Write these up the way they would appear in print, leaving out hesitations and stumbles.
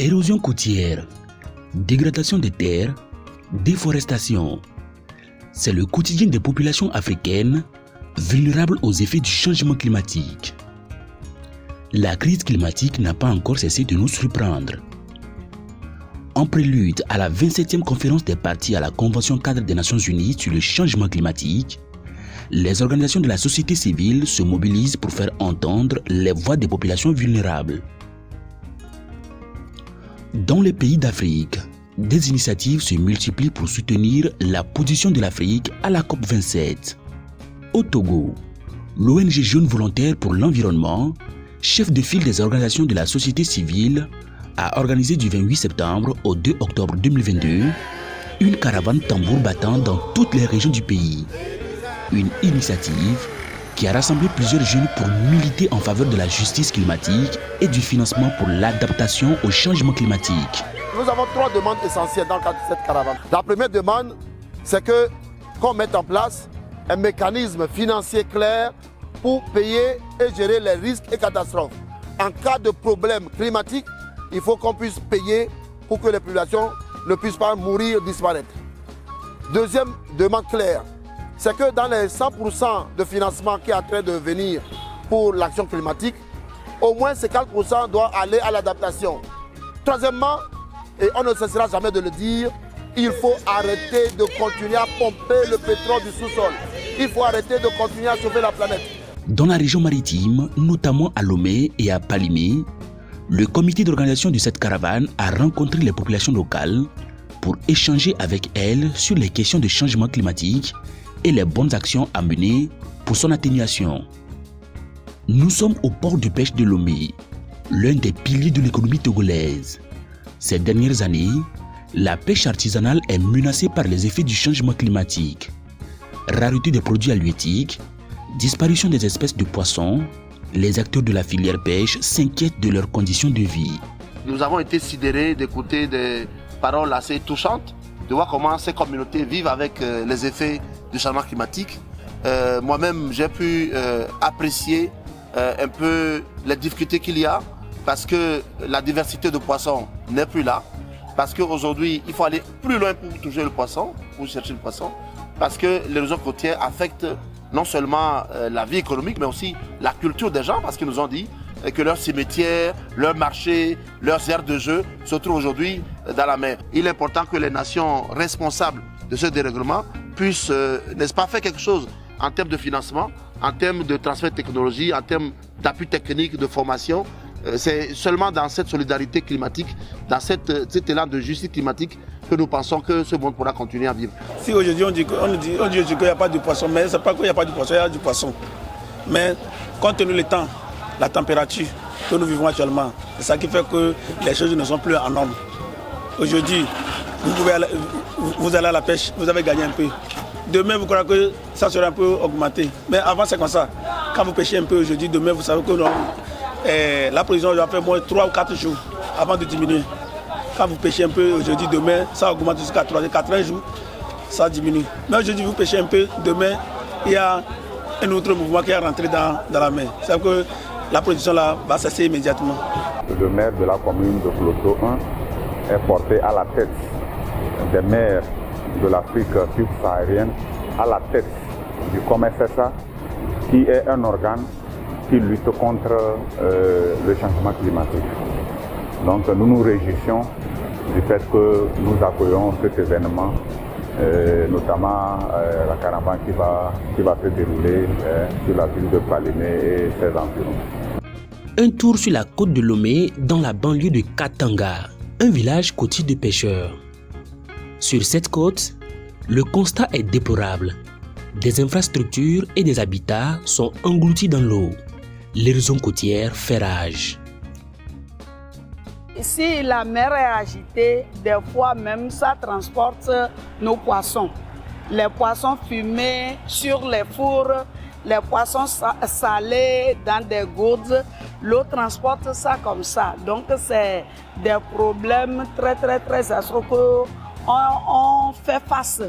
Érosion côtière, dégradation des terres, déforestation. C'est le quotidien des populations africaines vulnérables aux effets du changement climatique. La crise climatique n'a pas encore cessé de nous surprendre. En prélude à la 27e conférence des parties à la Convention cadre des Nations Unies sur le changement climatique, les organisations de la société civile se mobilisent pour faire entendre les voix des populations vulnérables. Dans les pays d'Afrique, des initiatives se multiplient pour soutenir la position de l'Afrique à la COP27. Au Togo, l'ONG Jeunes Volontaires pour l'Environnement, chef de file des organisations de la société civile, a organisé du 28 septembre au 2 octobre 2022 une caravane tambour battant dans toutes les régions du pays. Une initiative qui a rassemblé plusieurs jeunes pour militer en faveur de la justice climatique et du financement pour l'adaptation au changement climatique. Nous avons 3 demandes essentielles dans le cadre de cette caravane. La première demande, c'est qu'on mette en place un mécanisme financier clair pour payer et gérer les risques et catastrophes. En cas de problème climatique, il faut qu'on puisse payer pour que les populations ne puissent pas mourir, disparaître. Deuxième demande claire, c'est que dans les 100% de financement qui est en train de venir pour l'action climatique, au moins 50% doit aller à l'adaptation. Troisièmement, et on ne cessera jamais de le dire, il faut arrêter de continuer à pomper le pétrole du sous-sol. Il faut arrêter de continuer à sauver la planète. Dans la région maritime, notamment à Lomé et à Palimé, le comité d'organisation de cette caravane a rencontré les populations locales pour échanger avec elles sur les questions de changement climatique et les bonnes actions à mener pour son atténuation. Nous sommes au port de pêche de Lomé, l'un des piliers de l'économie togolaise. Ces dernières années, la pêche artisanale est menacée par les effets du changement climatique. Rareté des produits halieutiques, disparition des espèces de poissons, les acteurs de la filière pêche s'inquiètent de leurs conditions de vie. Nous avons été sidérés d'écouter des paroles assez touchantes, de voir comment ces communautés vivent avec les effets du changement climatique. Moi-même, j'ai pu apprécier un peu les difficultés qu'il y a parce que la diversité de poissons n'est plus là. Parce qu'aujourd'hui, il faut aller plus loin pour toucher le poisson, pour chercher le poisson. Parce que l'érosion côtière affecte non seulement la vie économique, mais aussi la culture des gens, parce qu'ils nous ont dit que leurs cimetières, leurs marchés, leurs aires de jeu se trouvent aujourd'hui dans la mer. Il est important que les nations responsables de ce dérèglement puissent, n'est-ce pas, faire quelque chose en termes de financement, en termes de transfert de technologie, en termes d'appui technique, de formation. C'est seulement dans cette solidarité climatique, dans cet élan de justice climatique que nous pensons que ce monde pourra continuer à vivre. Si aujourd'hui on dit qu'il n'y a pas de poisson, mais ce n'est pas qu'il n'y a pas de poisson, il y a du poisson. Mais compte tenu du temps, la température que nous vivons actuellement, c'est ça qui fait que les choses ne sont plus en norme. Aujourd'hui, vous allez à la pêche, vous avez gagné un peu. Demain, vous croyez que ça sera un peu augmenté. Mais avant, c'est comme ça. Quand vous pêchez un peu aujourd'hui, demain, vous savez que la production doit faire moins 3 ou 4 jours avant de diminuer. Quand vous pêchez un peu aujourd'hui, demain, ça augmente jusqu'à 4 jours, ça diminue. Mais aujourd'hui, vous pêchez un peu, demain, il y a un autre mouvement qui est rentré dans la mer. C'est-à-dire que la production là, va cesser immédiatement. Le maire de la commune de Cloto 1 est porté à la tête des maires de l'Afrique subsaharienne, à la tête du COMESESA, qui est un organe qui lutte contre le changement climatique. Donc nous nous réjouissons du fait que nous accueillons cet événement, notamment la caravane qui va se dérouler sur la ville de Palimé et ses environs. Un tour sur la côte de Lomé dans la banlieue de Katanga, un village côtier de pêcheurs. Sur cette côte, le constat est déplorable. Des infrastructures et des habitats sont engloutis dans l'eau. L'érosion côtière fait rage. Si la mer est agitée, des fois même ça transporte nos poissons. Les poissons fumés sur les fours, les poissons salés dans des gourdes, l'eau transporte ça comme ça. Donc c'est des problèmes très affreux qu'on fait face.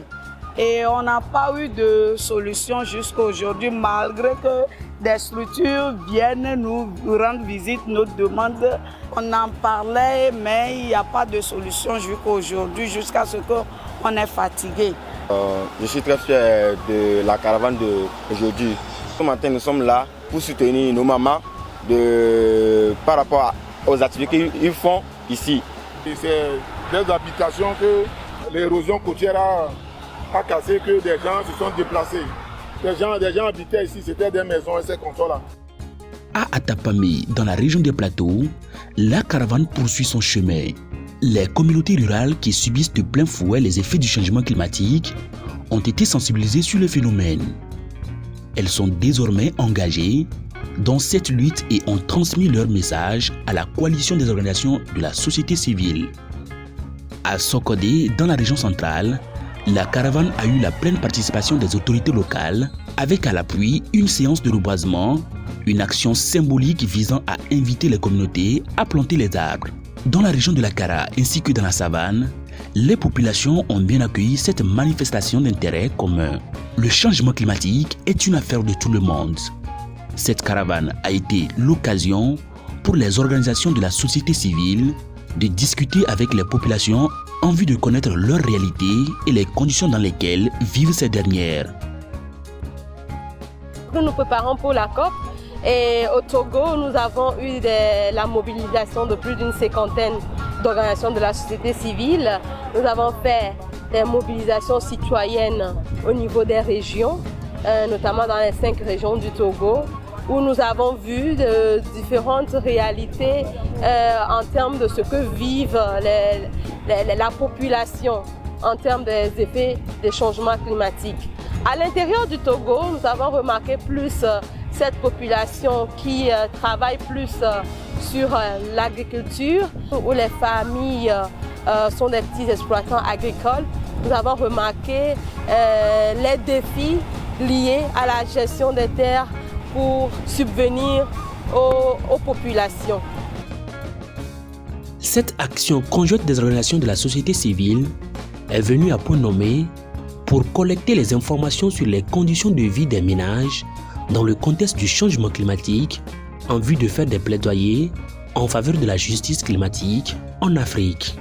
Et on n'a pas eu de solution jusqu'à aujourd'hui, malgré que des structures viennent nous rendre visite, nous demandent. On en parlait, mais il n'y a pas de solution jusqu'à aujourd'hui, jusqu'à ce qu'on est fatigué. Je suis très fier de la caravane d'aujourd'hui. Ce matin, nous sommes là pour soutenir nos mamans par rapport aux activités qu'ils font ici. C'est des habitations que l'érosion côtière a cassé, que des gens se sont déplacés. Des gens habitaient ici, c'était des maisons et ces consoles-là. À Atapamé, dans la région des Plateaux, la caravane poursuit son chemin. Les communautés rurales qui subissent de plein fouet les effets du changement climatique ont été sensibilisées sur le phénomène. Elles sont désormais engagées dans cette lutte et ont transmis leur message à la coalition des organisations de la société civile. À Sokodé, dans la région centrale, la caravane a eu la pleine participation des autorités locales avec à l'appui une séance de reboisement, une action symbolique visant à inviter les communautés à planter les arbres. Dans la région de la Kara ainsi que dans la savane, les populations ont bien accueilli cette manifestation d'intérêt commun. Le changement climatique est une affaire de tout le monde. Cette caravane a été l'occasion pour les organisations de la société civile de discuter avec les populations en vue de connaître leur réalité et les conditions dans lesquelles vivent ces dernières. Nous nous préparons pour la COP et au Togo, nous avons eu la mobilisation de plus d'une cinquantaine d'organisations de la société civile. Nous avons fait des mobilisations citoyennes au niveau des régions, notamment dans les 5 régions du Togo, où nous avons vu de différentes réalités en termes de ce que vivent la population en termes des effets des changements climatiques. À l'intérieur du Togo, nous avons remarqué plus cette population qui travaille plus sur l'agriculture, où les familles sont des petits exploitants agricoles. Nous avons remarqué les défis liés à la gestion des terres pour subvenir aux populations. Cette action conjointe des organisations de la société civile est venue à point nommé pour collecter les informations sur les conditions de vie des ménages dans le contexte du changement climatique en vue de faire des plaidoyers en faveur de la justice climatique en Afrique.